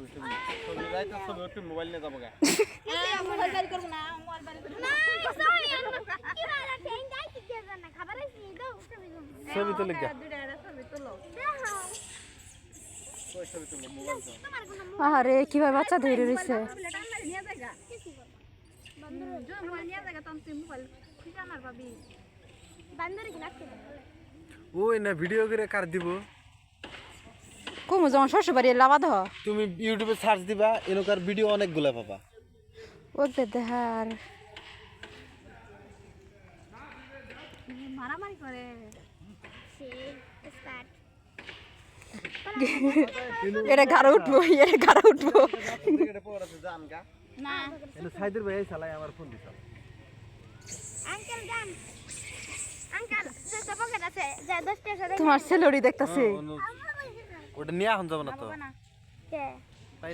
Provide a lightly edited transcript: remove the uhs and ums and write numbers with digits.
ছবি যাইতে ছবি একটু মোবাইল নিয়ে যাবো গা মোবাইল বের করব না মোবাইল বের করব না কি ভালো ঠেং গাইতে দিয়ে না খাবার আইছি দাও ছবি তুলে গা দুইটা ছবি তুলো কই ছবি তুলে মোবাইল তো আরে কিভাবে বাচ্চা ধরে রইছে নিয়ে যাগা বান্দর जो मोबाइल নিয়ে যাগা তুমি মোবাইল ঠিক আমার ভাবি বান্দর কি লাগছে ওই না ভিডিও করে কার দিব কমু যখন শ্বশুর বাড়ি লাভা দ তুমি ইউটিউবে সার্চ দিবা এনকার ভিডিও অনেকগুলা পাবা ওতে দেহার মারামারি করে সে স্টার্ট এটা গাড়ো উঠবো এটা গাড়ো উঠবো এটা পড়া আছে জান গা না এনে সাইদের ভাই চালাই আমার ফোন দিছ আঙ্কেল গান আঙ্কেল যে পকেট আছে যা 10 টাকা তোমার সেলরি দেখতাছে ওটা নিয়ে এখন যাব না তো কে